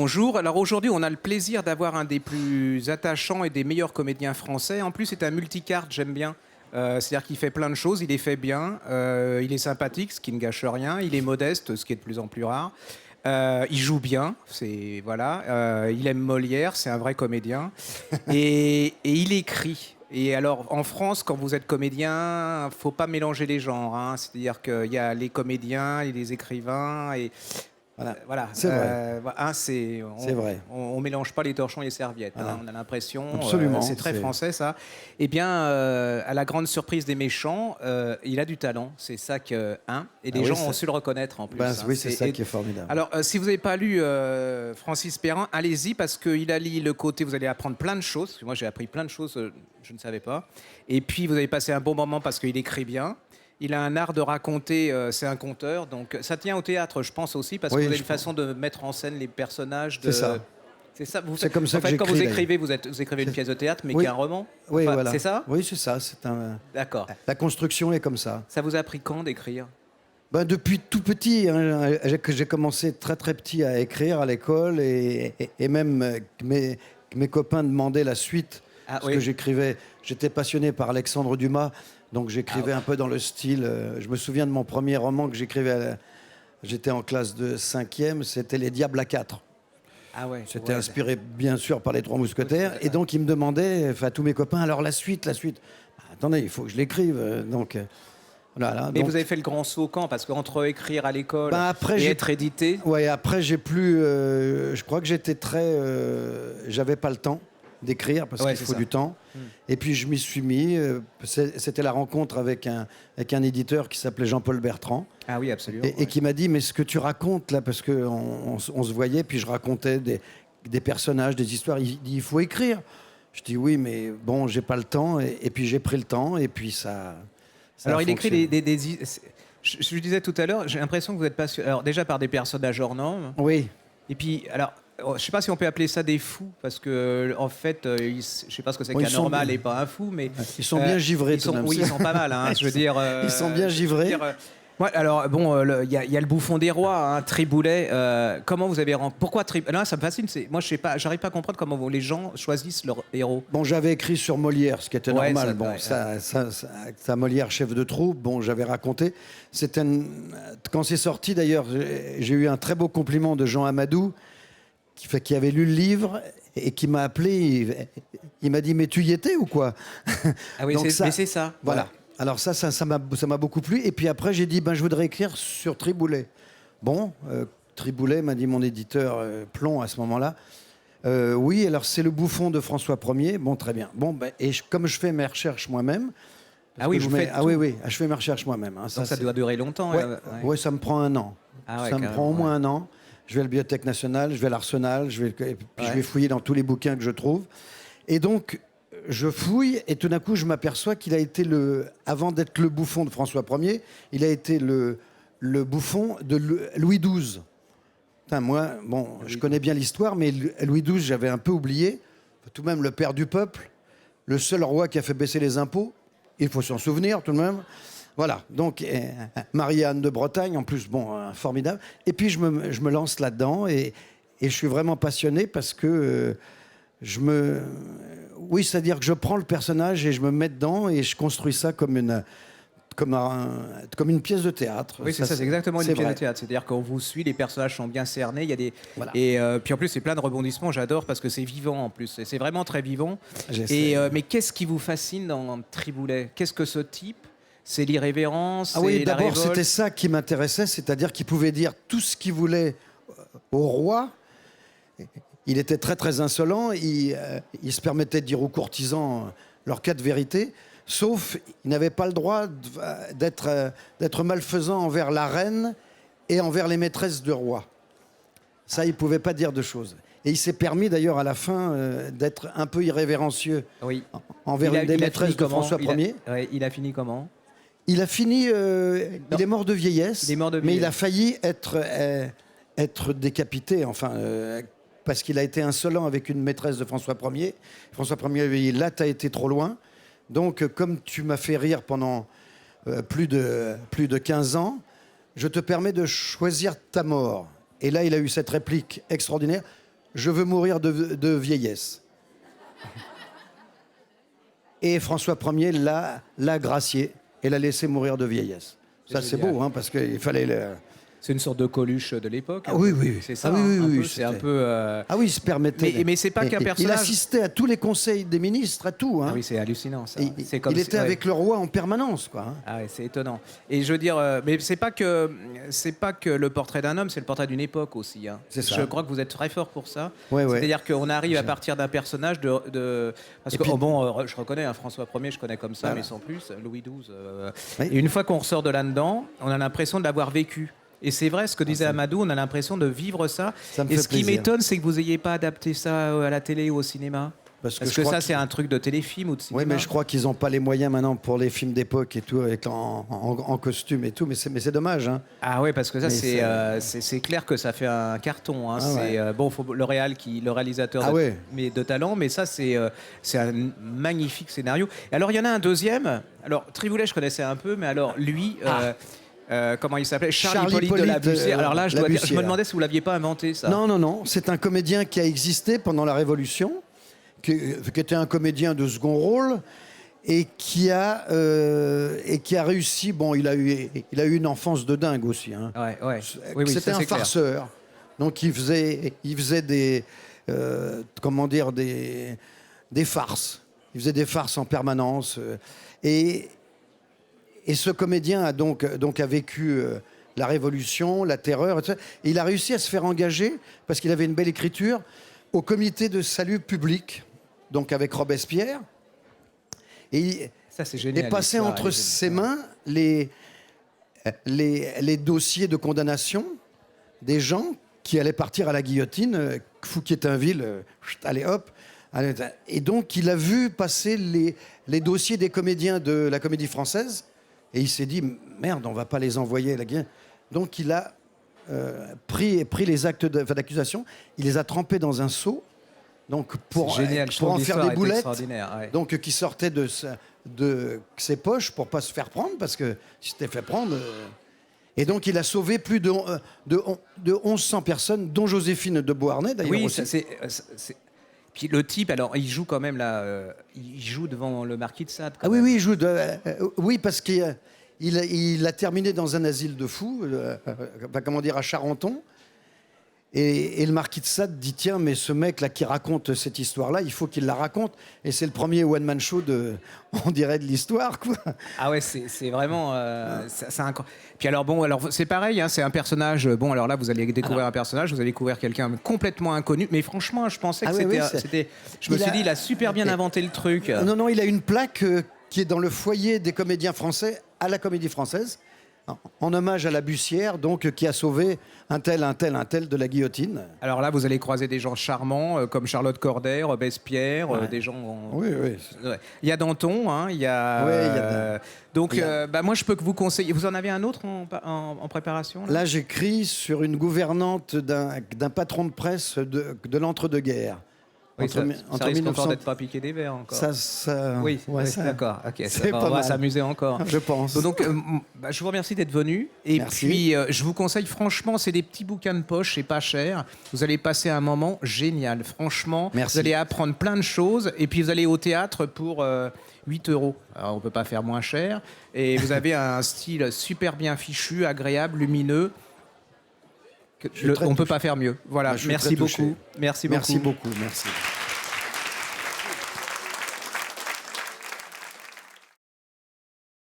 Bonjour. Alors aujourd'hui, on a le plaisir d'avoir un des plus attachants et des meilleurs comédiens français. En plus, c'est un multicarte, j'aime bien. C'est-à-dire qu'il fait plein de choses, il les fait bien, il est sympathique, ce qui ne gâche rien, il est modeste, ce qui est de plus en plus rare. Il joue bien, c'est voilà. Il aime Molière, c'est un vrai comédien, et il écrit. Et alors, en France, quand vous êtes comédien, faut pas mélanger les genres, hein. C'est-à-dire qu'il y a les comédiens et les écrivains, et voilà. C'est vrai. C'est vrai. On mélange pas les torchons et les serviettes, hein. Voilà. On a l'impression. Absolument, c'est très c'est- français, ça. Eh bien, à la grande surprise des méchants, il a du talent. C'est ça que, hein. Et les oui, gens ça- ont su le reconnaître en plus, hein. Oui, c'est ça qui est formidable. Alors, si vous n'avez pas lu Francis Perrin, allez-y parce qu'il allie le côté. Vous allez apprendre plein de choses. Parce que moi, j'ai appris plein de choses, je ne savais pas. Et puis, vous allez passer un bon moment parce qu'il écrit bien. Il a un art de raconter, c'est un conteur, donc ça tient au théâtre, je pense aussi, parce que Oui, vous avez je une façon de mettre en scène les personnages. C'est ça. C'est ça. C'est comme ça en que fait, quand vous j'écris, écrivez, vous écrivez une pièce de théâtre, mais Oui. qui est un roman. Oui, Enfin, voilà. C'est ça. Oui, c'est ça. D'accord. La construction est comme ça. Ça vous a pris quand d'écrire? Depuis tout petit, hein, j'ai commencé très très petit à écrire à l'école et même mes copains demandaient la suite. Ah, Parce oui. que j'écrivais, j'étais passionné par Alexandre Dumas, donc j'écrivais un peu dans le style. Je me souviens de mon premier roman que j'écrivais, j'étais en classe de 5e, c'était Les Diables à 4. Ah ouais. C'était ouais. inspiré bien sûr par les Trois Mousquetaires. Et donc ils me demandaient, enfin tous mes copains, alors la suite. Attendez, il faut que je l'écrive. Voilà. Mais Donc, vous avez fait le grand saut quand? Parce qu'entre écrire à l'école après, et j'ai- être édité. ouais, après j'ai plus. Je crois que j'étais très. J'avais pas le temps d'écrire parce Ouais, qu'il c'est faut ça. du temps. Et puis je m'y suis mis. C'était la rencontre avec un éditeur qui s'appelait Jean-Paul Bertrand. Ah oui, absolument. Et qui m'a dit, mais ce que tu racontes là, parce qu'on on se voyait, puis je racontais des personnages, des histoires, il dit, il faut écrire. Je dis oui, mais bon, j'ai pas le temps, et puis j'ai pris le temps, et puis ça Alors, a il écrit fonctionné. je le disais tout à l'heure, j'ai l'impression que vous êtes passionné. Alors, déjà par des personnages hors normes. Oui, Et puis, alors, je sais pas si on peut appeler ça des fous, parce que, en fait, je sais pas ce que c'est Bon, qu'un ils sont normal bien. et pas un fou, mais. ils sont bien givrés Ils tout de même. oui, ils sont pas mal, hein, je veux dire. Ils sont bien je veux givrés. dire, ouais, alors, bon, il y a le bouffon des rois, hein, Triboulet. Comment vous avez pourquoi Triboulet? Là, ça me fascine. Moi, je sais pas, j'arrive pas à comprendre comment les gens choisissent leur héros. Bon, j'avais écrit sur Molière, ce qui était Ouais, normal. ça, Bon, ouais, ça, Molière, chef de troupe, bon, j'avais raconté. Quand c'est sorti, d'ailleurs, j'ai eu un très beau compliment de Jean Amadou, qui avait lu le livre et qui m'a appelé. Il m'a dit, mais tu y étais ou quoi? Ah oui, Donc mais c'est ça. Voilà. Alors ça m'a beaucoup plu. Et puis après, j'ai dit, ben, je voudrais écrire sur Triboulet. Bon, Triboulet, m'a dit mon éditeur Plomb à ce moment-là. Oui, alors c'est le bouffon de François Ier. Bon, très bien. Bon, ben, comme je fais mes recherches moi-même. Ah oui, je vous faites Ah tout. oui, oui, je fais mes recherches moi-même. Hein. Donc ça c'est- doit durer longtemps. Ouais, ouais. ouais, ça me prend un an. Ah ouais, Ça me carrément, prend au moins ouais. un an. Je vais à la Bibliothèque nationale, je vais à l'Arsenal, et puis je Ouais. vais fouiller dans tous les bouquins que je trouve. Et donc, je fouille, et tout d'un coup, je m'aperçois qu'il a été avant d'être le bouffon de François Ier, il a été le bouffon de Louis XII. Putain, moi, bon, je connais bien l'histoire, mais Louis XII, j'avais un peu oublié. Tout de même, le père du peuple, le seul roi qui a fait baisser les impôts, il faut s'en souvenir tout de même. Voilà, donc Marie-Anne de Bretagne, en plus, bon, formidable. Et puis je me lance là-dedans et je suis vraiment passionné parce que oui, c'est-à-dire que je prends le personnage et je me mets dedans et je construis ça comme une pièce de théâtre. Oui, c'est ça, c'est exactement une pièce vrai. de théâtre. C'est-à-dire qu'on vous suit, les personnages sont bien cernés, il y a des Voilà. et puis en plus c'est plein de rebondissements. J'adore parce que c'est vivant en plus. C'est vraiment très vivant. J'essaie. Mais qu'est-ce qui vous fascine dans Triboulet? Qu'est-ce que ce type? C'est l'irrévérence. Ah oui, c'est la d'abord, révolte. c'était ça qui m'intéressait, c'est-à-dire qu'il pouvait dire tout ce qu'il voulait au roi. Il était très, très insolent. Il se permettait de dire aux courtisans leur cas de vérité, sauf il n'avait pas le droit d'être malfaisant envers la reine et envers les maîtresses de roi. Ça, il ne pouvait pas dire de choses. Et il s'est permis, d'ailleurs, à la fin, d'être un peu irrévérencieux Oui. envers Il a- une des il a maîtresses fini de comment François Ier. Ouais, il a fini comment? Il a fini. Il est mort de vieillesse. Il est mort de Mais il a vieillesse. failli être décapité, enfin, parce qu'il a été insolent avec une maîtresse de François Ier. François Ier lui a dit, là, t'as été trop loin. Donc, comme tu m'as fait rire pendant plus de 15 ans, je te permets de choisir ta mort. Et là, il a eu cette réplique extraordinaire. je veux mourir de vieillesse. Et François Ier l'a gracié et l'a laissé mourir de vieillesse. Ça, c'est beau, hein, parce qu'il fallait... C'est une sorte de Coluche de l'époque. Ah oui, oui. C'est ça. Ah oui, oui, oui, c'est un peu. Ah oui, il se permettait. Mais c'est pas qu'un personnage. Il assistait à tous les conseils des ministres, à tout. Hein. Ah oui, c'est hallucinant ça. Il était avec le roi en permanence, quoi. Hein. Ah oui, c'est étonnant. Et je veux dire, mais c'est pas que le portrait d'un homme, c'est le portrait d'une époque aussi. Hein. C'est ça. Je crois que vous êtes très fort pour ça. Ouais, ouais. C'est-à-dire qu'on arrive à partir d'un personnage parce que puis, je reconnais hein, François Ier, je connais comme ça, voilà. mais sans plus. Louis XII. Oui. Et une fois qu'on ressort de là-dedans, on a l'impression de l'avoir vécu. Et c'est vrai, ce que disait Amadou, on a l'impression de vivre ça. Et ce qui m'étonne, c'est que vous n'ayez pas adapté ça à la télé ou au cinéma. Parce que ça, c'est un truc de téléfilm ou de cinéma. Oui, mais je crois qu'ils n'ont pas les moyens maintenant pour les films d'époque et tout, avec en costume et tout. Mais c'est dommage. Hein. Ah oui, parce que ça, c'est clair que ça fait un carton. Hein. Bon, faut le réalisateur de talent, mais ça, c'est un magnifique scénario. Et alors, il y en a un deuxième. Alors, Triboulet, je connaissais un peu, mais alors, lui... comment il s'appelait? Charles Hippolyte de la Bussière. Alors là, je me demandais si vous l'aviez pas inventé, ça. Non, non, non. C'est un comédien qui a existé pendant la Révolution, qui était un comédien de second rôle et qui a réussi. Bon, il a eu une enfance de dingue aussi. Hein. Ouais. Oui, c'était un farceur. Clair. Donc il faisait des des farces. Il faisait des farces en permanence Et ce comédien a donc vécu la Révolution, la Terreur, etc. Et il a réussi à se faire engager, parce qu'il avait une belle écriture, au comité de salut public, donc avec Robespierre. Et ça, c'est génial, il passait entre ses mains les dossiers de condamnation des gens qui allaient partir à la guillotine, Fouquier-Tinville, allez hop. Et donc il a vu passer les dossiers des comédiens de la Comédie Française. Et il s'est dit, merde, on ne va pas les envoyer à la guerre. Donc il a pris les actes d'accusation, il les a trempés dans un seau, donc pour en faire des boulettes, donc qui sortaient de ses poches pour ne pas se faire prendre, parce que s'il s'était fait prendre... Et donc il a sauvé plus de 1100 personnes, dont Joséphine de Beauharnay, d'ailleurs. Oui, aussi. Puis le type, alors, il joue quand même là, il joue devant le marquis de Sade. Ah oui, oui, il joue. Oui, parce qu'il a terminé dans un asile de fous, à Charenton. Et le marquis de Sade dit, tiens, mais ce mec-là qui raconte cette histoire-là, il faut qu'il la raconte. Et c'est le premier one-man show on dirait, de l'histoire, quoi. Ah ouais, c'est vraiment... Puis alors, c'est pareil, hein, c'est un personnage... Bon, alors là, vous allez découvrir un personnage, vous allez découvrir quelqu'un complètement inconnu. Mais franchement, je pensais que c'était... Je me suis dit, il a super bien inventé le truc. Non, il a une plaque qui est dans le foyer des comédiens français à la Comédie Française, en hommage à la Bussière, donc qui a sauvé un tel de la guillotine. Alors là, vous allez croiser des gens charmants comme Charlotte Corday, Robespierre, des gens... Oui. Il y a Danton, hein, il y a... Donc, moi, je peux que vous conseiller... Vous en avez un autre en préparation là, j'écris sur une gouvernante d'un patron de presse de l'entre-deux-guerres. Oui, ça risque encore d'être pas piqué des verres encore. Oui, d'accord. Okay, on va s'amuser encore. Je pense. Donc, je vous remercie d'être venu. Et puis, je vous conseille, franchement, c'est des petits bouquins de poche, c'est pas cher. Vous allez passer un moment génial. Franchement, vous allez apprendre plein de choses. Et puis, vous allez au théâtre pour 8 €. Alors, on peut pas faire moins cher. Et vous avez un style super bien fichu, agréable, lumineux. On ne peut pas faire mieux. Voilà, merci beaucoup. Merci beaucoup. Merci.